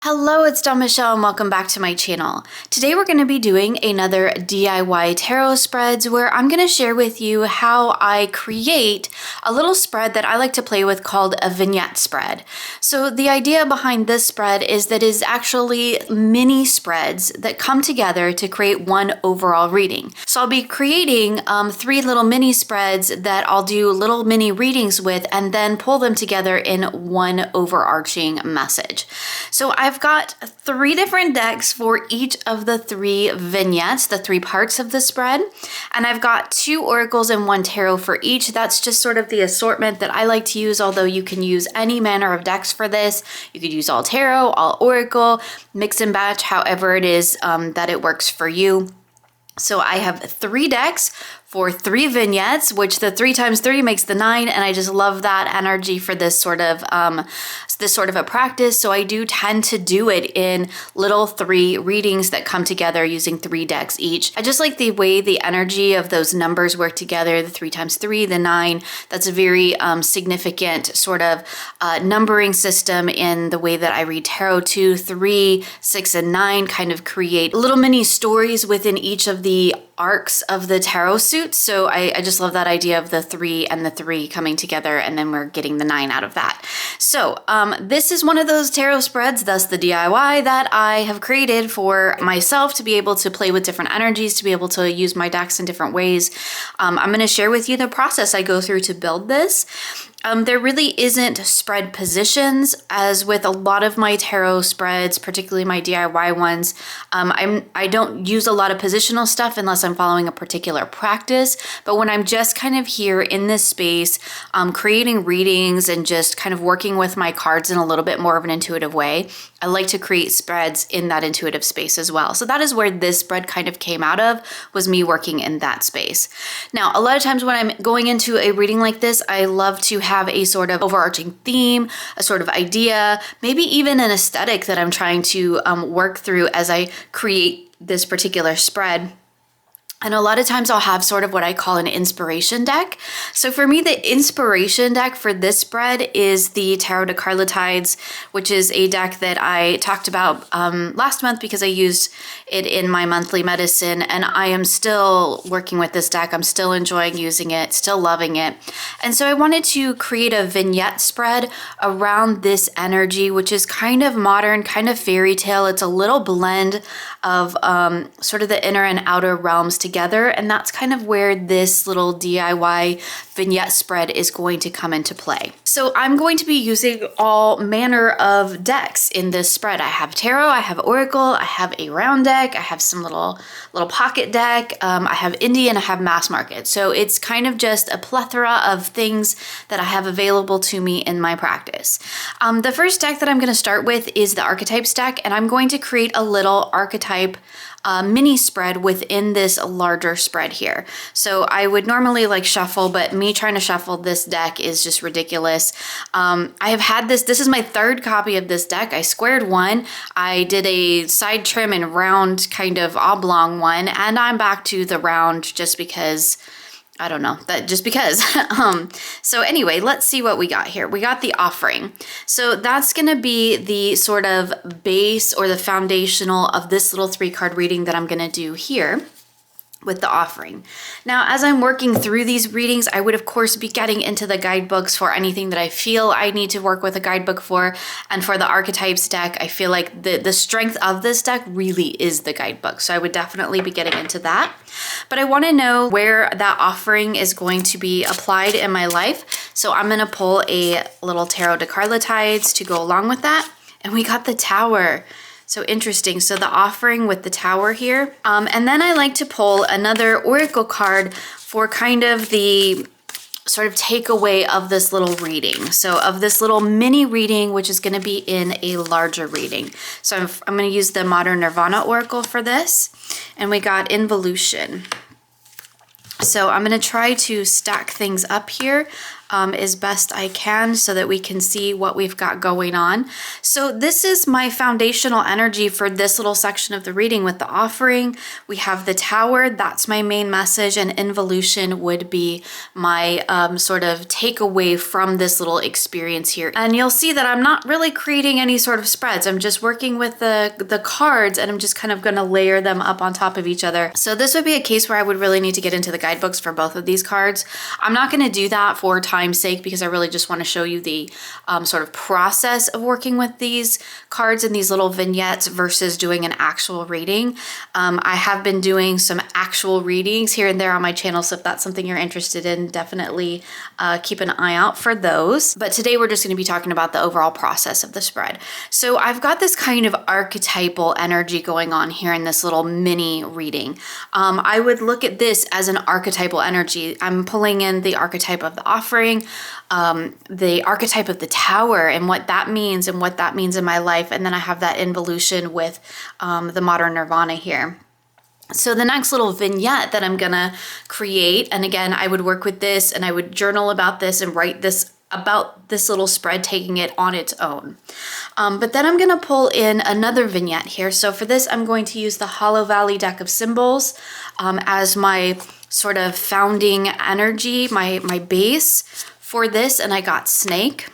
Hello, it's Dawn Michelle and welcome back to my channel. Today we're going to be doing another DIY tarot spreads where I'm going to share with you how I create a little spread that I like to play with called a vignette spread. So the idea behind this spread is that it is actually mini spreads that come together to create one overall reading. So I'll be creating 3 little mini spreads that I'll do little mini readings with and then pull them together in one overarching message. So I've got 3 different decks for each of the 3 vignettes, the 3 parts of the spread. And I've got 2 oracles and 1 tarot for each. That's just sort of the assortment that I like to use, although you can use any manner of decks for this. You could use all tarot, all oracle, mix and batch, however it is that it works for you. So I have 3 decks for 3 vignettes, which the 3 times 3 makes the 9, and I just love that energy for this sort of a practice. So I do tend to do it in little 3 readings that come together using 3 decks each. I just like the way the energy of those numbers work together, the 3 times 3, the 9. That's a very significant sort of numbering system in the way that I read tarot. 2, 3, 6, and 9 kind of create little mini stories within each of the arcs of the tarot suit. So I just love that idea of the 3 and the 3 coming together, and then we're getting the 9 out of that. So this is one of those tarot spreads, thus the DIY, that I have created for myself to be able to play with different energies, to be able to use my decks in different ways. I'm going to share with you the process I go through to build this. There really isn't spread positions, as with a lot of my tarot spreads, particularly my DIY ones. I don't use a lot of positional stuff unless I'm following a particular practice. But when I'm just kind of here in this space, creating readings and just kind of working with my cards in a little bit more of an intuitive way, I like to create spreads in that intuitive space as well. So that is where this spread kind of came out of, was me working in that space. Now, a lot of times when I'm going into a reading like this, I love to have a sort of overarching theme, a sort of idea, maybe even an aesthetic that I'm trying to work through as I create this particular spread. And a lot of times I'll have sort of what I call an inspiration deck. So for me, the inspiration deck for this spread is the Tarot de Carlotides, which is a deck that I talked about last month because I used it in my monthly medicine, and I am still working with this deck. I'm still enjoying using it, still loving it. And so I wanted to create a vignette spread around this energy, which is kind of modern, kind of fairy tale. It's a little blend of sort of the inner and outer realms together, and that's kind of where this little DIY vignette spread is going to come into play. So I'm going to be using all manner of decks in this spread. I have tarot, I have oracle, I have a round deck, I have some little pocket deck, I have indie, and I have mass market. So it's kind of just a plethora of things that I have available to me in my practice. The first deck that I'm going to start with is the archetypes deck, and I'm going to create a little archetype mini spread within this larger spread here. So I would normally like shuffle, but me trying to shuffle this deck is just ridiculous. I have had this is my 3rd copy of this deck. I squared one, I did a side trim and round kind of oblong one, and I'm back to the round just because I don't know, that just because. So anyway, let's see what we got here. We got the offering. So that's going to be the sort of base or the foundational of this little 3-card reading that I'm going to do here with the offering. Now, as I'm working through these readings, I would of course be getting into the guidebooks for anything that I feel I need to work with a guidebook for. And for the archetypes deck, I feel like the strength of this deck really is the guidebook. So I would definitely be getting into that. But I want to know where that offering is going to be applied in my life. So I'm going to pull a little Tarot de Carlotides to go along with that. And we got the Tower. So interesting. So the offering with the Tower here. And then I like to pull another oracle card for kind of the sort of takeaway of this little reading. So of this little mini reading, which is going to be in a larger reading. So I'm going to use the Modern Nirvana Oracle for this. And we got Involution. So I'm going to try to stack things up here. as best I can so that we can see what we've got going on. So this is my foundational energy for this little section of the reading with the offering. We have the Tower, that's my main message, and involution would be my sort of takeaway from this little experience here. And you'll see that I'm not really creating any sort of spreads. I'm just working with the cards, and I'm just kind of gonna layer them up on top of each other. So this would be a case where I would really need to get into the guidebooks for both of these cards. I'm not gonna do that for time's sake because I really just wanna show you the sort of process of working with these cards and these little vignettes versus doing an actual reading. I have been doing some actual readings here and there on my channel, so if that's something you're interested in, definitely keep an eye out for those. But today we're just gonna be talking about the overall process of the spread. So I've got this kind of archetypal energy going on here in this little mini reading. I would look at this as an archetypal energy. I'm pulling in the archetype of the offering, the archetype of the Tower and what that means and what that means in my life. And then I have that involution with the modern Nirvana here. So the next little vignette that I'm gonna create, and again, I would work with this and I would journal about this and write this about this little spread, taking it on its own. But then I'm gonna pull in another vignette here. So for this, I'm going to use the Hollow Valley deck of symbols as my sort of founding energy, my base for this, and I got snake.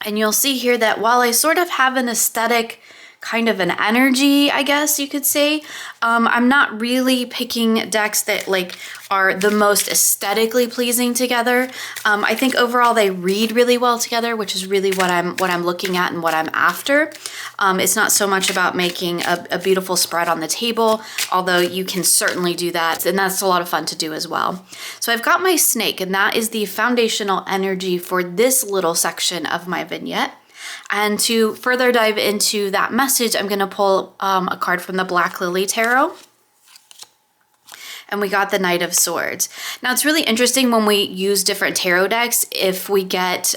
And you'll see here that while I sort of have an aesthetic kind of an energy, I guess you could say, I'm not really picking decks that like are the most aesthetically pleasing together. I think overall they read really well together, which is really what I'm looking at and what I'm after. It's not so much about making a beautiful spread on the table, although you can certainly do that, and that's a lot of fun to do as well. So I've got my snake, and that is the foundational energy for this little section of my vignette. And to further dive into that message, I'm going to pull a card from the Black Lily Tarot. And we got the Knight of Swords. Now it's really interesting when we use different tarot decks if we get,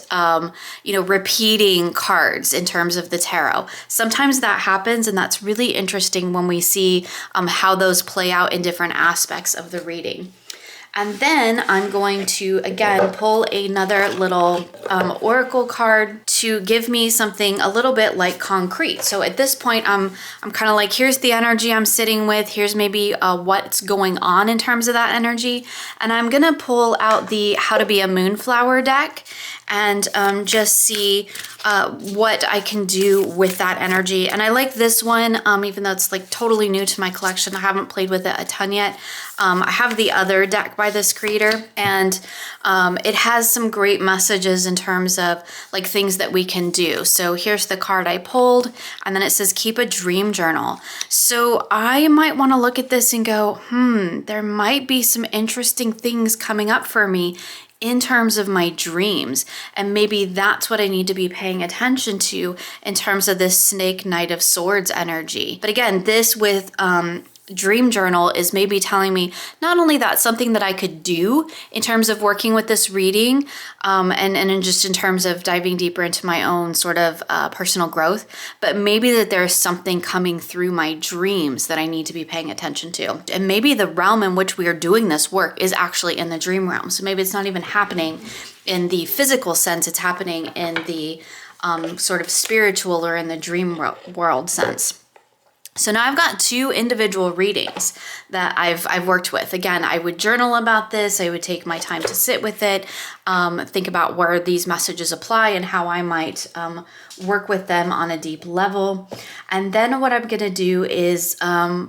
repeating cards in terms of the tarot. Sometimes that happens, and that's really interesting when we see how those play out in different aspects of the reading. And then I'm going to, again, pull another little oracle card to give me something a little bit like concrete. So at this point, I'm kind of like, here's the energy I'm sitting with. Here's maybe what's going on in terms of that energy. And I'm going to pull out the How to Be a Moonflower deck and just see what I can do with that energy. And I like this one, even though it's like totally new to my collection. I haven't played with it a ton yet. I have the other deck by this creator, and it has some great messages in terms of like things that we can do. So here's the card I pulled, and then it says keep a dream journal. So I might want to look at this and go, there might be some interesting things coming up for me in terms of my dreams. And maybe that's what I need to be paying attention to in terms of this Snake Knight of Swords energy. But again, this with dream journal is maybe telling me not only that something that I could do in terms of working with this reading and just in terms of diving deeper into my own sort of personal growth, but maybe that there's something coming through my dreams that I need to be paying attention to. And maybe the realm in which we are doing this work is actually in the dream realm. So maybe it's not even happening in the physical sense, it's happening in the sort of spiritual or in the dream world sense. So now I've got two individual readings that I've worked with. Again, I would journal about this. I would take my time to sit with it, think about where these messages apply and how I might work with them on a deep level. And then what I'm going to do is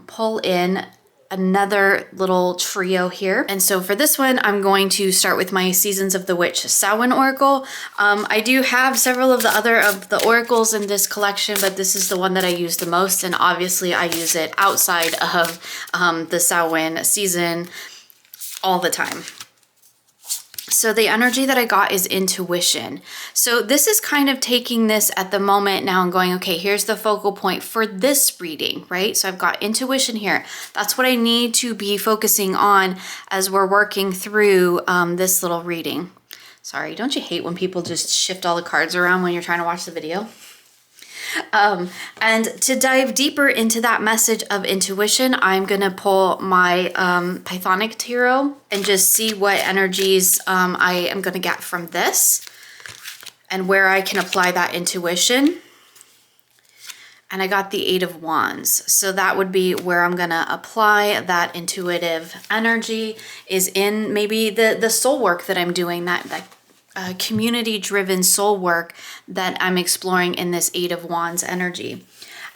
pull in another little trio here. And so for this one, I'm going to start with my Seasons of the Witch Samhain Oracle. I do have several of the oracles in this collection, but this is the one that I use the most. And obviously I use it outside of the Samhain season all the time. So the energy that I got is intuition. So this is kind of taking this at the moment now and going, okay, here's the focal point for this reading, right? So I've got intuition here. That's what I need to be focusing on as we're working through this little reading. Sorry, don't you hate when people just shift all the cards around when you're trying to watch the video? And to dive deeper into that message of intuition, I'm going to pull my Pythonic Tarot and just see what energies I am going to get from this and where I can apply that intuition. And I got the Eight of Wands. So that would be where I'm gonna apply that intuitive energy, is in maybe the soul work that I'm doing, that community-driven soul work that I'm exploring in this Eight of Wands energy.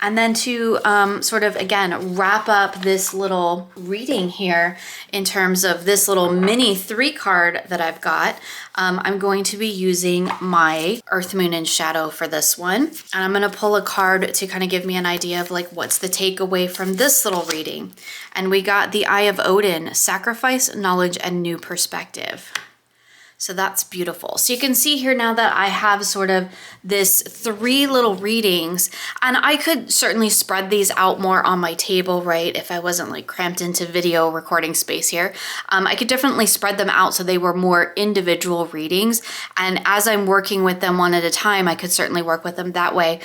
And then to sort of, again, wrap up this little reading here in terms of this little mini 3-card that I've got, I'm going to be using my Earth, Moon, and Shadow for this one. And I'm going to pull a card to kind of give me an idea of like, what's the takeaway from this little reading. And we got the Eye of Odin, Sacrifice, Knowledge, and New Perspective. So that's beautiful. So you can see here now that I have sort of this 3 little readings, and I could certainly spread these out more on my table, right? If I wasn't like cramped into video recording space here, I could definitely spread them out so they were more individual readings. And as I'm working with them one at a time, I could certainly work with them that way.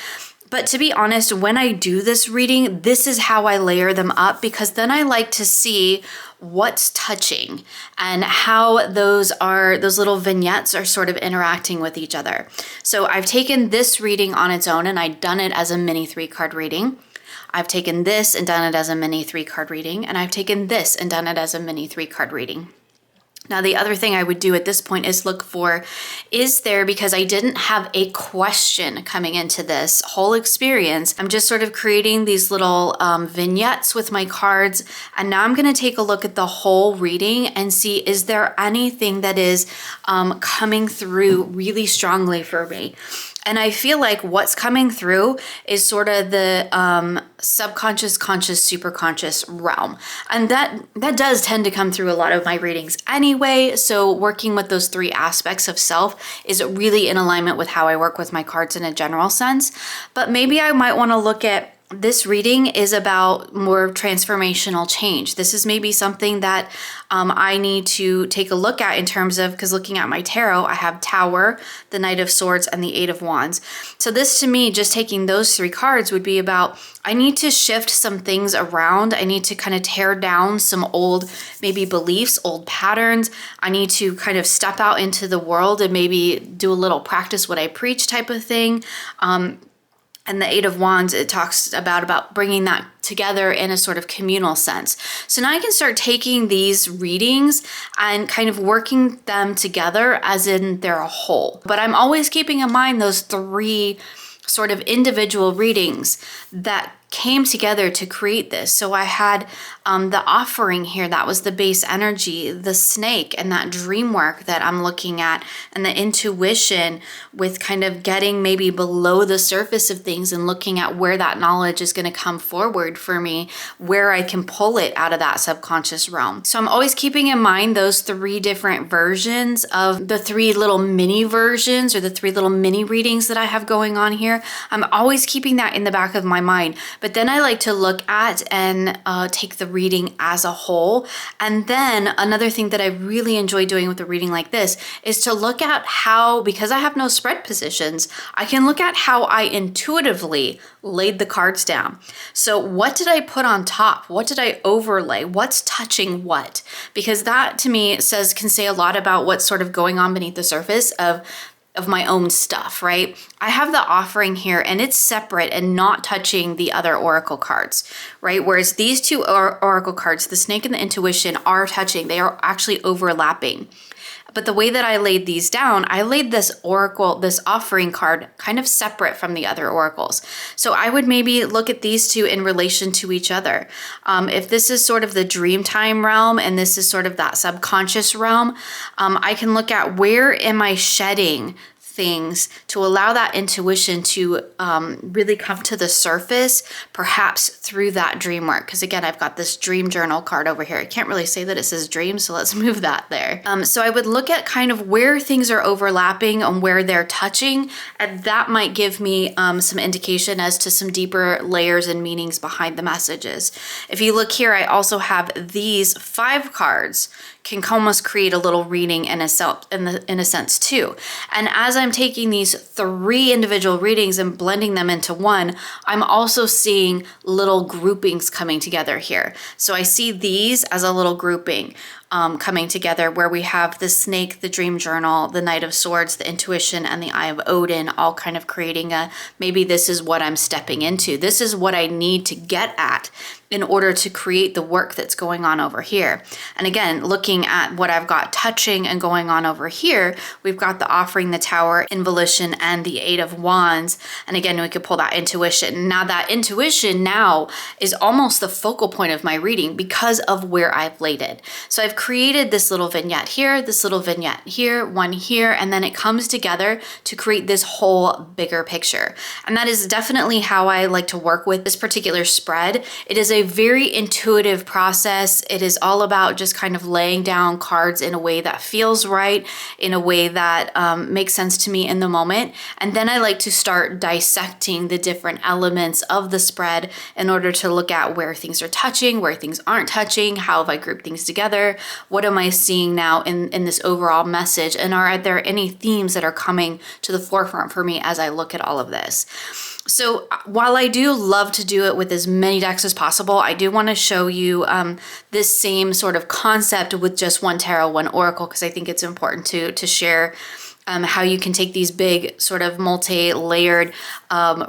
But to be honest, when I do this reading, this is how I layer them up, because then I like to see what's touching and how those little vignettes are sort of interacting with each other. So I've taken this reading on its own and I've done it as a mini 3-card reading. I've taken this and done it as a mini 3-card reading, and I've taken this and done it as a mini 3-card reading. Now, the other thing I would do at this point is look for, is there, because I didn't have a question coming into this whole experience, I'm just sort of creating these little vignettes with my cards. And now I'm going to take a look at the whole reading and see, is there anything that is coming through really strongly for me? And I feel like what's coming through is sort of the subconscious, conscious, superconscious realm. And that does tend to come through a lot of my readings anyway. So working with those 3 aspects of self is really in alignment with how I work with my cards in a general sense. But maybe I might want to look at, this reading is about more transformational change. This is maybe something that I need to take a look at in terms of, because looking at my tarot, I have Tower, the Knight of Swords, and the Eight of Wands. So this, to me, just taking those 3 cards would be about, I need to shift some things around. I need to kind of tear down some old, maybe beliefs, old patterns. I need to kind of step out into the world and maybe do a little practice what I preach type of thing. And the Eight of Wands, it talks about bringing that together in a sort of communal sense. So now I can start taking these readings and kind of working them together as in they're a whole. But I'm always keeping in mind those 3 sort of individual readings that came together to create this. So I had the offering here, that was the base energy, the snake, and that dream work that I'm looking at, and the intuition with kind of getting maybe below the surface of things and looking at where that knowledge is going to come forward for me, where I can pull it out of that subconscious realm. So I'm always keeping in mind those 3 different versions of the 3 little mini versions, or the 3 little mini readings that I have going on here. I'm always keeping that in the back of my mind. But then I like to look at and take the reading as a whole. And then another thing that I really enjoy doing with a reading like this is to look at how, because I have no spread positions, I can look at how I intuitively laid the cards down. So what did I put on top? What did I overlay? What's touching what? Because that to me can say a lot about what's sort of going on beneath the surface of my own stuff, right? I have the offering here and it's separate and not touching the other oracle cards, right? Whereas these 2 oracle cards, the snake and the intuition, are touching. They are actually overlapping. But the way that I laid these down, I laid this offering card kind of separate from the other oracles. So I would maybe look at these 2 in relation to each other. If this is sort of the dream time realm and this is sort of that subconscious realm, I can look at, where am I shedding things to allow that intuition to really come to the surface, perhaps through that dream work. Because again, I've got this dream journal card over here. I can't really say that it says dream, so let's move that there. So I would look at kind of where things are overlapping and where they're touching, and that might give me some indication as to some deeper layers and meanings behind the messages. If you look here, I also have these 5 cards can almost create a little reading in a sense too. And as I'm taking these 3 individual readings and blending them into one, I'm also seeing little groupings coming together here. So I see these as a little grouping coming together, where we have the snake, the dream journal, the Knight of Swords, the intuition, and the Eye of Odin, all kind of creating a, maybe this is what I'm stepping into. This is what I need to get at in order to create the work that's going on over here. And again, looking at what I've got touching and going on over here, we've got the Offering, the Tower, Involution, and the 8 of Wands. And again, we could pull that intuition. Now that intuition now is almost the focal point of my reading because of where I've laid it. So I've created this little vignette here, this little vignette here, one here, and then it comes together to create this whole bigger picture. And that is definitely how I like to work with this particular spread. It is a very intuitive process. It is all about just kind of laying down cards in a way that feels right, in a way that makes sense to me in the moment. And then I like to start dissecting the different elements of the spread in order to look at where things are touching, where things aren't touching, how have I grouped things together, what am I seeing now in this overall message, and are there any themes that are coming to the forefront for me as I look at all of this. So while I do love to do it with as many decks as possible, I do want to show you this same sort of concept with just one tarot, one oracle, because I think it's important to share how you can take these big sort of multi-layered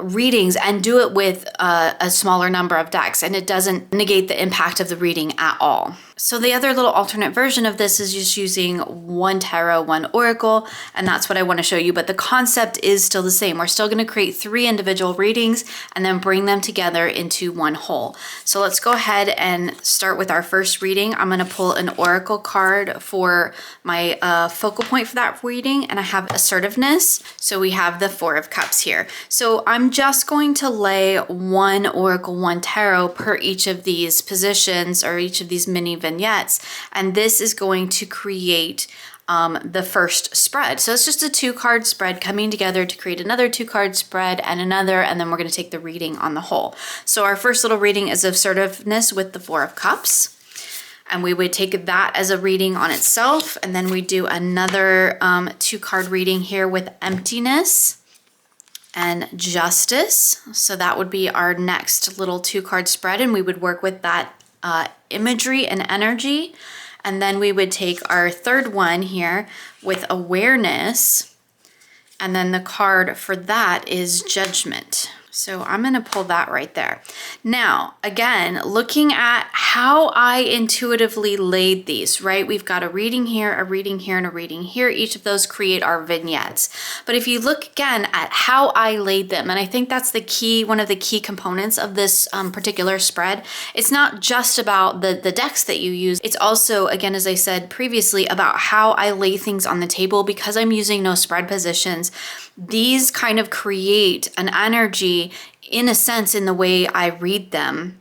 readings and do it with a smaller number of decks, and it doesn't negate the impact of the reading at all. So the other little alternate version of this is just using one tarot, one oracle, and that's what I want to show you, but the concept is still the same. We're still going to create 3 individual readings and then bring them together into one whole. So let's go ahead and start with our first reading. I'm going to pull an oracle card for my focal point for that reading, and I have assertiveness. So we have the 4 of Cups here. So I'm just going to lay one oracle, one tarot per each of these positions or each of these mini vignettes, and this is going to create the first spread. So it's just a 2-card spread coming together to create another 2-card spread and another, and then we're going to take the reading on the whole. So our first little reading is assertiveness with the 4 of Cups. And we would take that as a reading on itself, and then we do another 2-card reading here with emptiness and justice. So that would be our next little 2-card spread, and we would work with that imagery and energy. And then we would take our third one here with awareness, and then the card for that is judgment. So I'm going to pull that right there. Now, again, looking at how I intuitively laid these, right? We've got a reading here, a reading here, and a reading here. Each of those create our vignettes. But if you look again at how I laid them, and I think that's the key, one of the key components of this particular spread, it's not just about the decks that you use. It's also, again, as I said previously, about how I lay things on the table. Because I'm using no spread positions, these kind of create an energy in a sense in the way I read them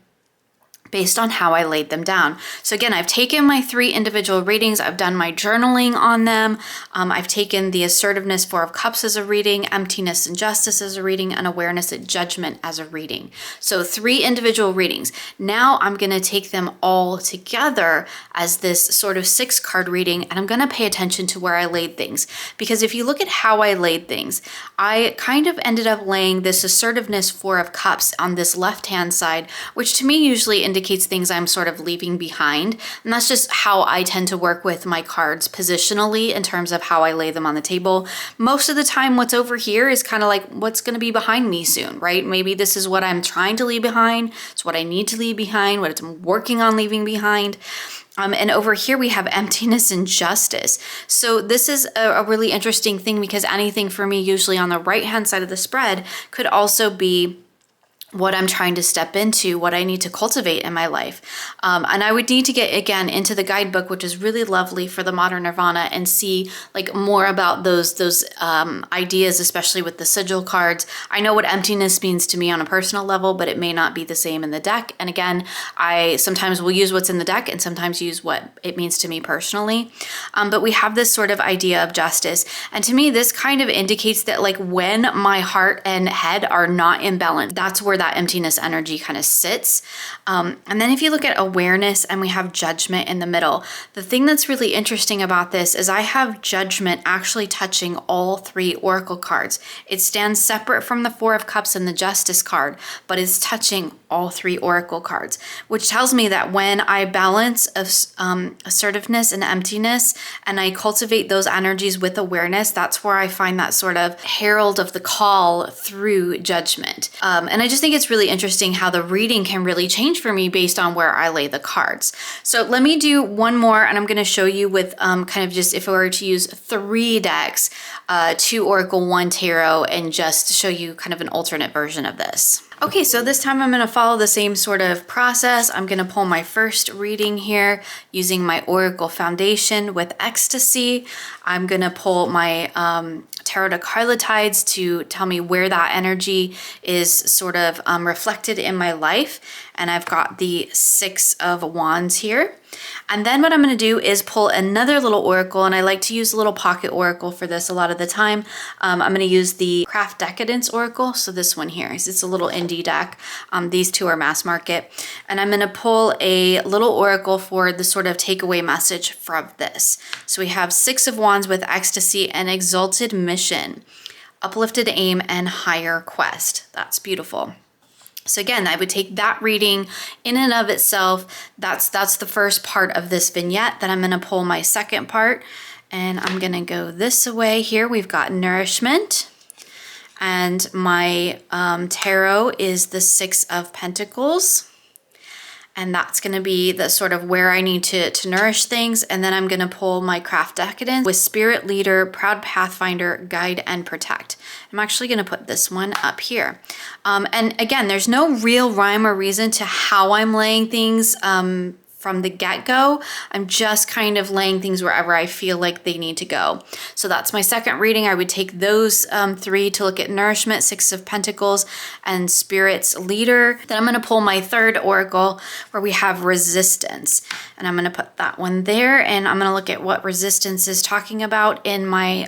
based on how I laid them down. So again, I've taken my 3 individual readings, I've done my journaling on them, I've taken the assertiveness 4 of Cups as a reading, emptiness and justice as a reading, and awareness and judgment as a reading. So 3 individual readings. Now I'm going to take them all together as this sort of 6-card reading, and I'm going to pay attention to where I laid things. Because if you look at how I laid things, I kind of ended up laying this assertiveness 4 of Cups on this left-hand side, which to me usually indicates things I'm sort of leaving behind. And that's just how I tend to work with my cards positionally in terms of how I lay them on the table. Most of the time, what's over here is kind of like what's going to be behind me soon, right? Maybe this is what I'm trying to leave behind. It's what I need to leave behind, what I'm working on leaving behind. And over here we have emptiness and justice. So this is a really interesting thing, because anything for me usually on the right-hand side of the spread could also be what I'm trying to step into, what I need to cultivate in my life. And I would need to get, again, into the guidebook, which is really lovely for the Modern Nirvana, and see like more about those ideas, especially with the sigil cards. I know what emptiness means to me on a personal level, but it may not be the same in the deck. And again, I sometimes will use what's in the deck and sometimes use what it means to me personally. But we have this sort of idea of justice. And to me, this kind of indicates that like when my heart and head are not in balance, that's where that emptiness energy kind of sits. And then if you look at awareness and we have judgment in the middle, the thing that's really interesting about this is I have judgment actually touching all 3 oracle cards. It stands separate from the 4 of Cups and the Justice card, but it's touching all 3 oracle cards, which tells me that when I balance assertiveness and emptiness and I cultivate those energies with awareness, that's where I find that sort of herald of the call through judgment. And I just think it's really interesting how the reading can really change for me based on where I lay the cards. So let me do one more, and I'm going to show you with kind of just if I were to use 3 decks, 2 Oracle, 1 Tarot, and just show you kind of an alternate version of this. Okay, so this time I'm going to follow the same sort of process. I'm going to pull my first reading here using my Oracle Foundation with Ecstasy. I'm going to pull my Tarot to Carlotides to tell me where that energy is sort of reflected in my life. And I've got the 6 of Wands here. And then what I'm going to do is pull another little oracle, and I like to use a little pocket oracle for this a lot of the time. I'm going to use the Craft Decadence oracle. So this one here, it's a little indie deck. These 2 are mass market. And I'm going to pull a little oracle for the sort of takeaway message from this. So we have 6 of Wands with Ecstasy and Exalted Mission, Uplifted Aim, and Higher Quest. That's beautiful. So again, I would take that reading in and of itself. That's the first part of this vignette. Then I'm going to pull my second part, and I'm going to go this way here. We've got Nourishment, and my tarot is the 6 of Pentacles. And that's going to be the sort of where I need to nourish things. And then I'm going to pull my Craft Decadence with Spirit Leader, Proud Pathfinder, Guide, and Protect. I'm actually going to put this one up here. And again, there's no real rhyme or reason to how I'm laying things from the get-go. I'm just kind of laying things wherever I feel like they need to go. So that's my second reading. I would take those 3 to look at Nourishment, 6 of Pentacles, and Spirit's Leader. Then I'm going to pull my third oracle where we have Resistance. And I'm going to put that one there, and I'm going to look at what Resistance is talking about in my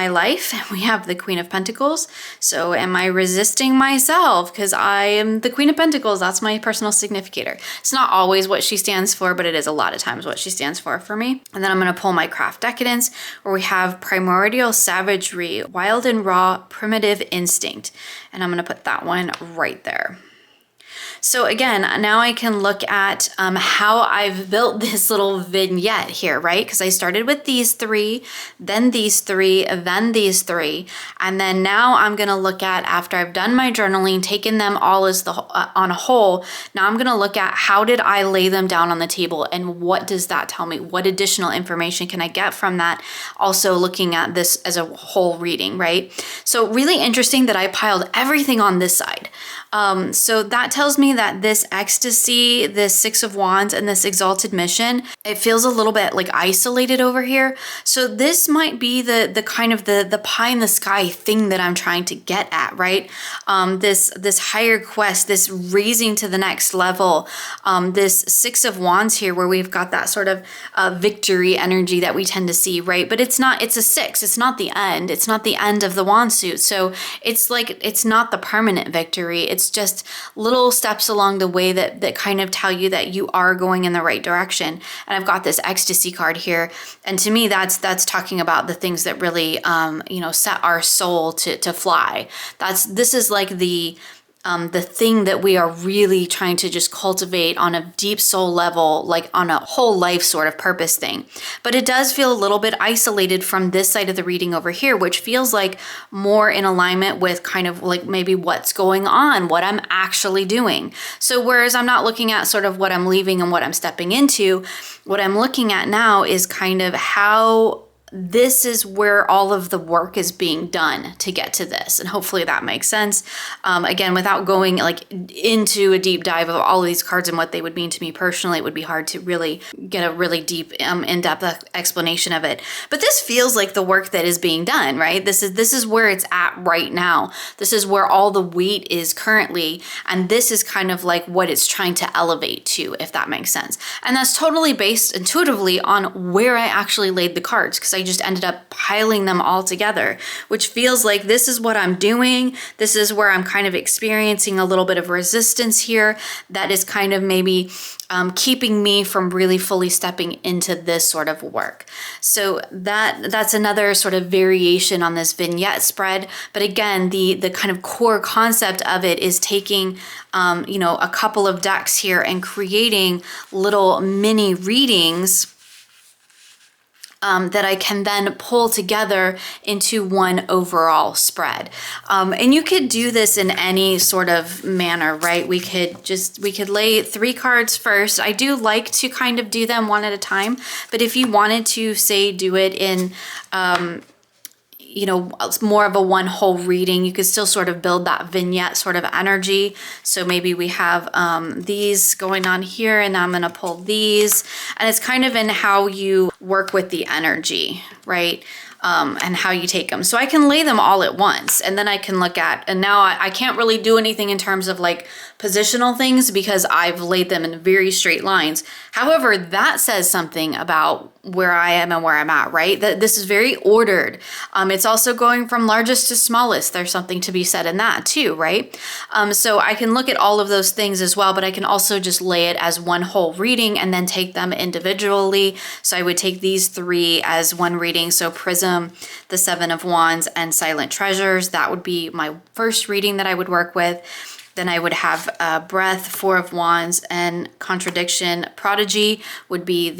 life. We have the Queen of Pentacles. So am I resisting myself? Because I am the Queen of Pentacles. That's my personal significator. It's not always what she stands for, but it is a lot of times what she stands for me. And then I'm going to pull my Craft Decadence, where we have Primordial Savagery, Wild and Raw, Primitive Instinct. And I'm going to put that one right there. So again, now I can look at how I've built this little vignette here, right? Because I started with these 3, then these 3, then these 3. And then now I'm going to look at, after I've done my journaling, taken them all as on a whole, now I'm going to look at how did I lay them down on the table and what does that tell me? What additional information can I get from that? Also looking at this as a whole reading, right? So really interesting that I piled everything on this side. So that tells me that this Ecstasy, this 6 of Wands, and this Exalted Mission, it feels a little bit like isolated over here. So this might be the kind of the pie in the sky thing that I'm trying to get at, right? This higher quest, this raising to the next level, this 6 of Wands here where we've got that sort of victory energy that we tend to see, right? But it's a 6, it's not the end. It's not the end of the wand suit. So it's like, it's not the permanent victory. It's just little steps along the way that kind of tell you that you are going in the right direction. And I've got this Ecstasy card here. And to me, that's talking about the things that really, set our soul to fly. This is like the thing that we are really trying to just cultivate on a deep soul level, like on a whole life sort of purpose thing. But it does feel a little bit isolated from this side of the reading over here, which feels like more in alignment with kind of like maybe what's going on, what I'm actually doing. So whereas I'm not looking at sort of what I'm leaving and what I'm stepping into, what I'm looking at now is kind of how this is where all of the work is being done to get to this. And hopefully that makes sense. Again, without going like into a deep dive of all of these cards and what they would mean to me personally, it would be hard to really get a really deep, in-depth explanation of it. But this feels like the work that is being done, right? This is where it's at right now. This is where all the weight is currently. And this is kind of like what it's trying to elevate to, if that makes sense. And that's totally based intuitively on where I actually laid the cards, because I just ended up piling them all together, which feels like this is what I'm doing. This is where I'm kind of experiencing a little bit of resistance here that is kind of maybe keeping me from really fully stepping into this sort of work. So that's another sort of variation on this vignette spread. But again, the kind of core concept of it is taking a couple of decks here and creating little mini readings that I can then pull together into one overall spread. And you could do this in any sort of manner, right? We could lay 3 cards first. I do like to kind of do them one at a time, but if you wanted to, say, do it in more of a one whole reading, you could still sort of build that vignette sort of energy. So maybe we have these going on here, and I'm going to pull these, and it's kind of in how you work with the energy, right? And how you take them. So I can lay them all at once, and then I can look at, and now I can't really do anything in terms of like positional things because I've laid them in very straight lines. However, that says something about where I am and where I'm at, right? That this is very ordered. It's also going from largest to smallest. There's something to be said in that too, right? So I can look at all of those things as well, but I can also just lay it as one whole reading and then take them individually. So I would take these 3 as one reading. So Prism, the 7 of Wands, and Silent Treasures. That would be my first reading that I would work with. Then I would have Breath, 4 of Wands, and Contradiction. Prodigy would be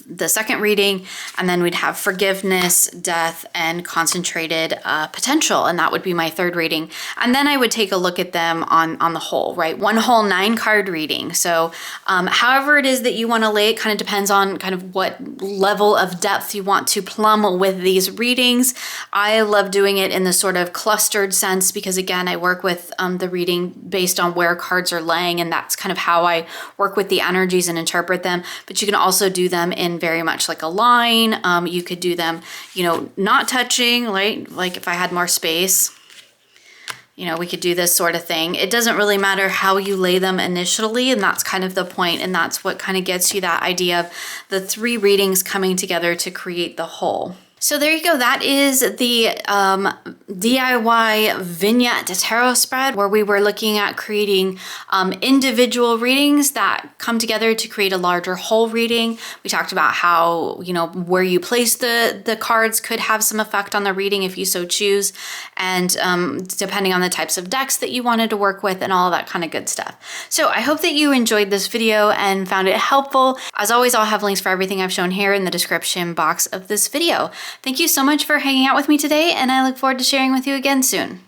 the second reading, and then we'd have Forgiveness, Death, and Concentrated Potential, and that would be my third reading. And then I would take a look at them on the whole, right? One whole 9 card reading. So however it is that you want to lay it kind of depends on kind of what level of depth you want to plumb with these readings. I love doing it in the sort of clustered sense because, again, I work with the reading based on where cards are laying, and that's kind of how I work with the energies and interpret them. But you can also do them in very much like a line. You could do them, not touching, right? Like if I had more space, we could do this sort of thing. It doesn't really matter how you lay them initially, and that's kind of the point, and that's what kind of gets you that idea of the 3 readings coming together to create the whole. So there you go. That is the DIY Vignette Tarot spread, where we were looking at creating individual readings that come together to create a larger whole reading. We talked about how, where you place the cards could have some effect on the reading if you so choose, and depending on the types of decks that you wanted to work with and all that kind of good stuff. So I hope that you enjoyed this video and found it helpful. As always, I'll have links for everything I've shown here in the description box of this video. Thank you so much for hanging out with me today, and I look forward to sharing with you again soon.